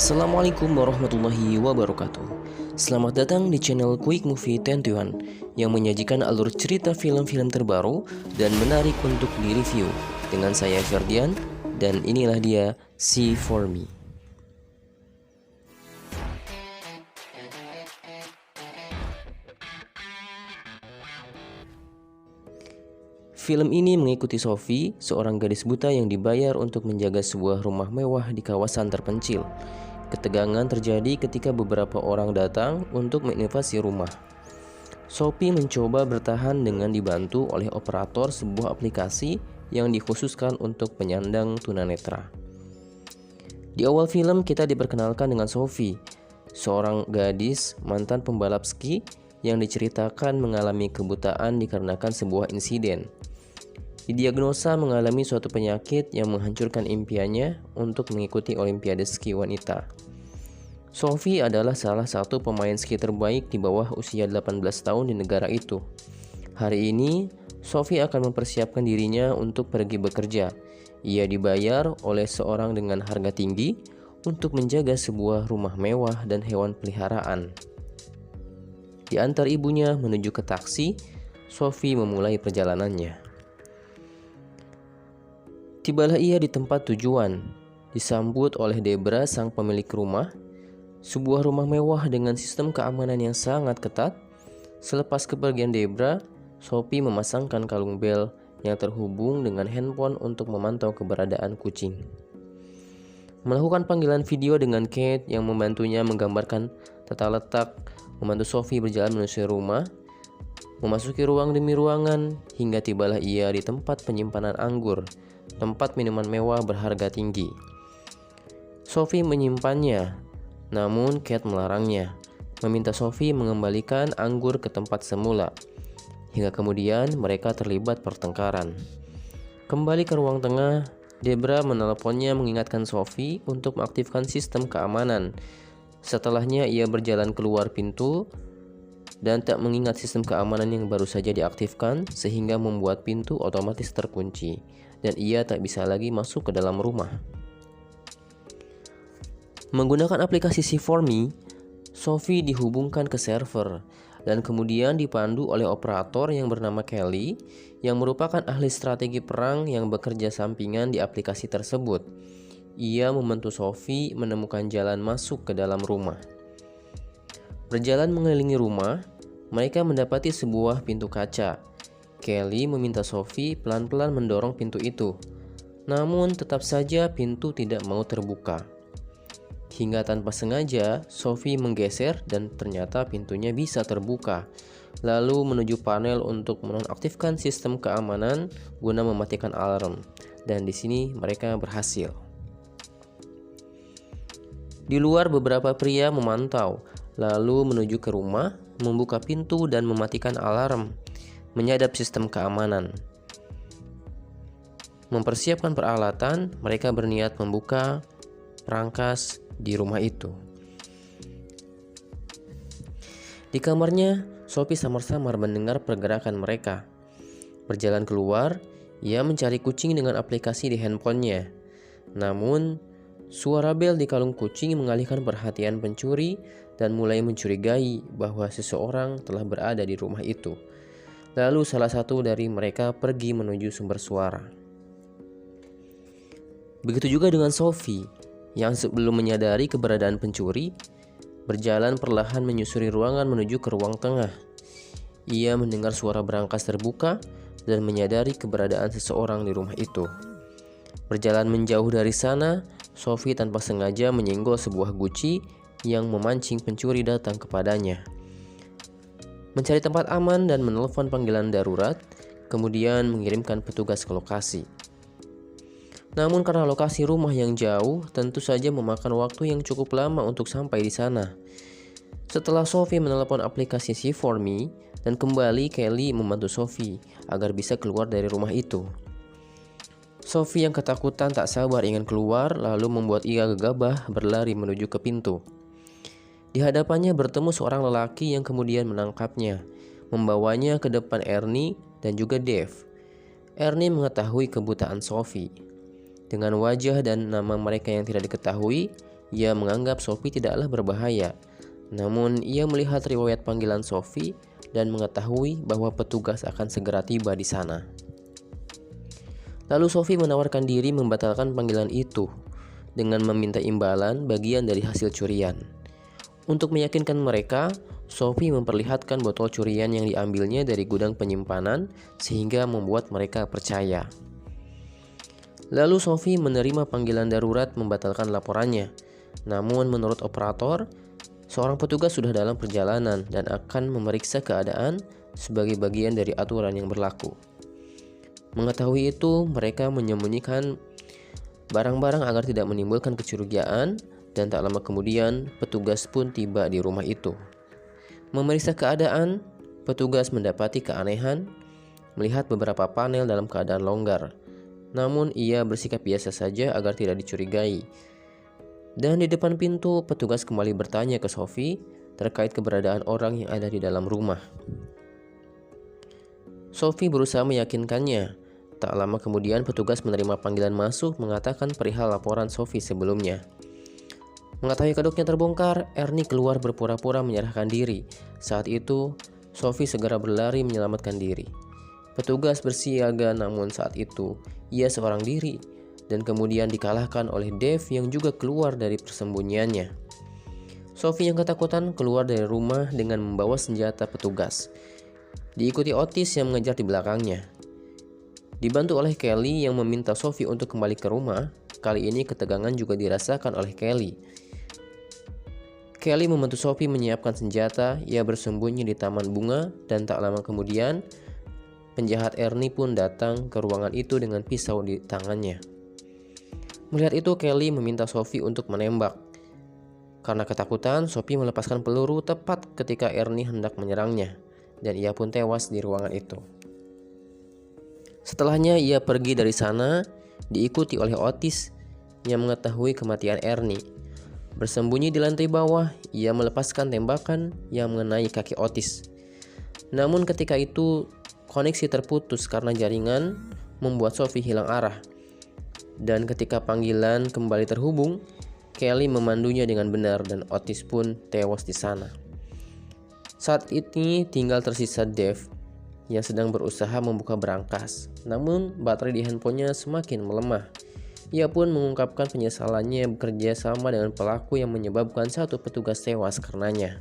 Assalamualaikum warahmatullahi wabarakatuh. Selamat datang di channel Quick Movie 21 yang menyajikan alur cerita film-film terbaru dan menarik untuk direview. Dengan saya Ferdian dan inilah dia See For Me. Film ini mengikuti Sophie, seorang gadis buta yang dibayar untuk menjaga sebuah rumah mewah di kawasan terpencil. Ketegangan terjadi ketika beberapa orang datang untuk menginvasi rumah. Sophie mencoba bertahan dengan dibantu oleh operator sebuah aplikasi yang dikhususkan untuk penyandang tunanetra. Di awal film kita diperkenalkan dengan Sophie, seorang gadis mantan pembalap ski yang diceritakan mengalami kebutaan dikarenakan sebuah insiden. Didiagnosa mengalami suatu penyakit yang menghancurkan impiannya untuk mengikuti Olimpiade ski wanita. Sophie adalah salah satu pemain ski terbaik di bawah usia 18 tahun di negara itu. Hari ini, Sophie akan mempersiapkan dirinya untuk pergi bekerja. Ia dibayar oleh seorang dengan harga tinggi untuk menjaga sebuah rumah mewah dan hewan peliharaan. Diantar ibunya menuju ke taksi, Sophie memulai perjalanannya. Tibalah ia di tempat tujuan, disambut oleh Debra sang pemilik rumah, sebuah rumah mewah dengan sistem keamanan yang sangat ketat. Selepas kepergian Debra, Sophie memasangkan kalung bel yang terhubung dengan handphone untuk memantau keberadaan kucing. Melakukan panggilan video dengan Kate yang membantunya menggambarkan tata letak, membantu Sophie berjalan menuju rumah, memasuki ruang demi ruangan, hingga tibalah ia di tempat penyimpanan anggur, tempat minuman mewah berharga tinggi. Sophie menyimpannya, namun Kate melarangnya, meminta Sophie mengembalikan anggur ke tempat semula. Hingga kemudian mereka terlibat pertengkaran. Kembali ke ruang tengah, Debra menelponnya mengingatkan Sophie untuk mengaktifkan sistem keamanan. Setelahnya ia berjalan keluar pintu dan tak mengingat sistem keamanan yang baru saja diaktifkan, sehingga membuat pintu otomatis terkunci dan ia tak bisa lagi masuk ke dalam rumah. Menggunakan aplikasi See4Me, Sophie dihubungkan ke server dan kemudian dipandu oleh operator yang bernama Kelly yang merupakan ahli strategi perang yang bekerja sampingan di aplikasi tersebut. Ia membantu Sophie menemukan jalan masuk ke dalam rumah. Berjalan mengelilingi rumah, mereka mendapati sebuah pintu kaca. Kelly meminta Sophie pelan-pelan mendorong pintu itu, namun tetap saja pintu tidak mau terbuka. Hingga tanpa sengaja, Sophie menggeser dan ternyata pintunya bisa terbuka. Lalu menuju panel untuk menonaktifkan sistem keamanan guna mematikan alarm. Dan di sini mereka berhasil. Di luar beberapa pria memantau, lalu menuju ke rumah, membuka pintu dan mematikan alarm, menyadap sistem keamanan. Mempersiapkan peralatan, mereka berniat membuka perangkas di rumah itu. Di kamarnya, Sophie samar-samar mendengar pergerakan mereka. Berjalan keluar, ia mencari kucing dengan aplikasi di handphonenya. Namun, suara bel di kalung kucing mengalihkan perhatian pencuri dan mulai mencurigai bahwa seseorang telah berada di rumah itu. Lalu salah satu dari mereka pergi menuju sumber suara. Begitu juga dengan Sophie, yang sebelum menyadari keberadaan pencuri, berjalan perlahan menyusuri ruangan menuju ke ruang tengah. Ia mendengar suara berangkas terbuka dan menyadari keberadaan seseorang di rumah itu. Berjalan menjauh dari sana, Sophie tanpa sengaja menyenggol sebuah guci yang memancing pencuri datang kepadanya. Mencari tempat aman dan menelpon panggilan darurat, kemudian mengirimkan petugas ke lokasi. Namun karena lokasi rumah yang jauh, tentu saja memakan waktu yang cukup lama untuk sampai di sana. Setelah Sophie menelpon aplikasi See4Me dan kembali, Kelly membantu Sophie agar bisa keluar dari rumah itu. Sophie yang ketakutan tak sabar ingin keluar, lalu membuat ia gegabah berlari menuju ke pintu. Di hadapannya bertemu seorang lelaki yang kemudian menangkapnya, membawanya ke depan Ernie dan juga Dave. Ernie mengetahui kebutaan Sophie. Dengan wajah dan nama mereka yang tidak diketahui, ia menganggap Sophie tidaklah berbahaya. Namun, ia melihat riwayat panggilan Sophie dan mengetahui bahwa petugas akan segera tiba di sana. Lalu Sophie menawarkan diri membatalkan panggilan itu dengan meminta imbalan bagian dari hasil curian. Untuk meyakinkan mereka, Sophie memperlihatkan botol curian yang diambilnya dari gudang penyimpanan sehingga membuat mereka percaya. Lalu Sophie menerima panggilan darurat membatalkan laporannya. Namun menurut operator, seorang petugas sudah dalam perjalanan dan akan memeriksa keadaan sebagai bagian dari aturan yang berlaku. Mengetahui itu, mereka menyembunyikan barang-barang agar tidak menimbulkan kecurigaan, dan tak lama kemudian petugas pun tiba di rumah itu. Memeriksa keadaan, petugas mendapati keanehan, melihat beberapa panel dalam keadaan longgar. Namun ia bersikap biasa saja agar tidak dicurigai. Dan di depan pintu, petugas kembali bertanya ke Sophie terkait keberadaan orang yang ada di dalam rumah. Sophie berusaha meyakinkannya. Tak lama kemudian petugas menerima panggilan masuk mengatakan perihal laporan Sophie sebelumnya. Mengetahui kedoknya terbongkar, Ernie keluar berpura-pura menyerahkan diri. Saat itu, Sophie segera berlari menyelamatkan diri. Petugas bersiaga, namun saat itu ia seorang diri dan kemudian dikalahkan oleh Dave yang juga keluar dari persembunyiannya. Sophie yang ketakutan keluar dari rumah dengan membawa senjata petugas. Diikuti Otis yang mengejar di belakangnya. Dibantu oleh Kelly yang meminta Sophie untuk kembali ke rumah, kali ini ketegangan juga dirasakan oleh Kelly. Kelly membantu Sophie menyiapkan senjata, ia bersembunyi di taman bunga, dan tak lama kemudian, penjahat Ernie pun datang ke ruangan itu dengan pisau di tangannya. Melihat itu, Kelly meminta Sophie untuk menembak. Karena ketakutan, Sophie melepaskan peluru tepat ketika Ernie hendak menyerangnya, dan ia pun tewas di ruangan itu. Setelahnya, ia pergi dari sana, diikuti oleh Otis yang mengetahui kematian Ernie. Bersembunyi di lantai bawah, ia melepaskan tembakan yang mengenai kaki Otis. Namun ketika itu, koneksi terputus karena jaringan membuat Sophie hilang arah. Dan ketika panggilan kembali terhubung, Kelly memandunya dengan benar dan Otis pun tewas di sana. Saat ini tinggal tersisa Dave yang sedang berusaha membuka berangkas. Namun baterai di handphonenya semakin melemah. Ia pun mengungkapkan penyesalannya bekerja sama dengan pelaku yang menyebabkan satu petugas tewas karenanya.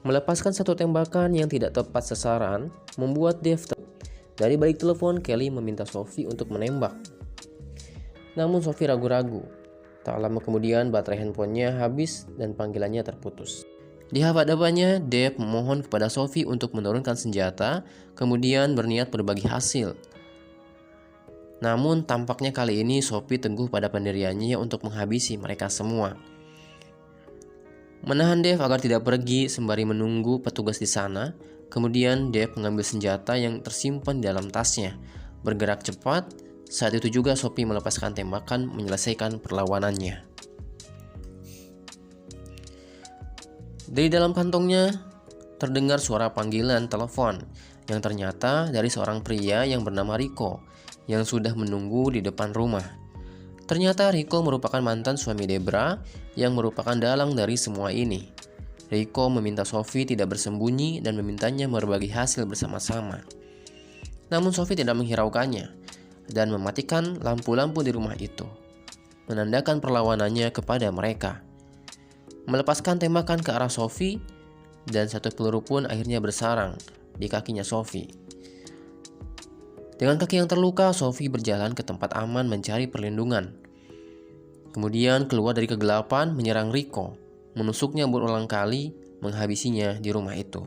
Melepaskan satu tembakan yang tidak tepat sasaran membuat Dave dari balik telepon. Kelly meminta Sophie untuk menembak. Namun Sophie ragu-ragu. Tak lama kemudian baterai handphonenya habis dan panggilannya terputus. Di hadapannya, Dave memohon kepada Sophie untuk menurunkan senjata, kemudian berniat berbagi hasil. Namun tampaknya kali ini Sophie teguh pada pendiriannya untuk menghabisi mereka semua. Menahan Dave agar tidak pergi sembari menunggu petugas di sana, kemudian Dave mengambil senjata yang tersimpan di dalam tasnya. Bergerak cepat, saat itu juga Sophie melepaskan tembakan menyelesaikan perlawanannya. Dari dalam kantongnya terdengar suara panggilan telepon yang ternyata dari seorang pria yang bernama Rico yang sudah menunggu di depan rumah. Ternyata Rico merupakan mantan suami Debra yang merupakan dalang dari semua ini. Rico meminta Sophie tidak bersembunyi dan memintanya berbagi hasil bersama-sama. Namun Sophie tidak menghiraukannya dan mematikan lampu-lampu di rumah itu, menandakan perlawanannya kepada mereka. Melepaskan tembakan ke arah Sophie dan satu peluru pun akhirnya bersarang di kakinya Sophie. Dengan kaki yang terluka, Sophie berjalan ke tempat aman mencari perlindungan. Kemudian keluar dari kegelapan menyerang Rico, menusuknya berulang kali, menghabisinya di rumah itu.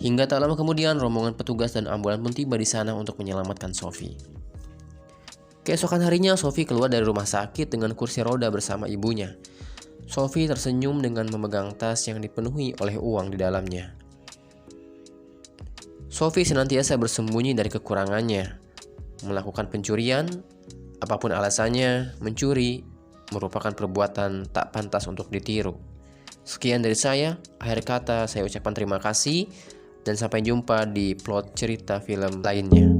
Hingga tak lama kemudian rombongan petugas dan ambulan pun tiba di sana untuk menyelamatkan Sophie. Keesokan harinya Sophie keluar dari rumah sakit dengan kursi roda bersama ibunya. Sophie tersenyum dengan memegang tas yang dipenuhi oleh uang di dalamnya. Sophie senantiasa bersembunyi dari kekurangannya, melakukan pencurian, apapun alasannya, mencuri merupakan perbuatan tak pantas untuk ditiru. Sekian dari saya, akhir kata saya ucapkan terima kasih dan sampai jumpa di plot cerita film lainnya.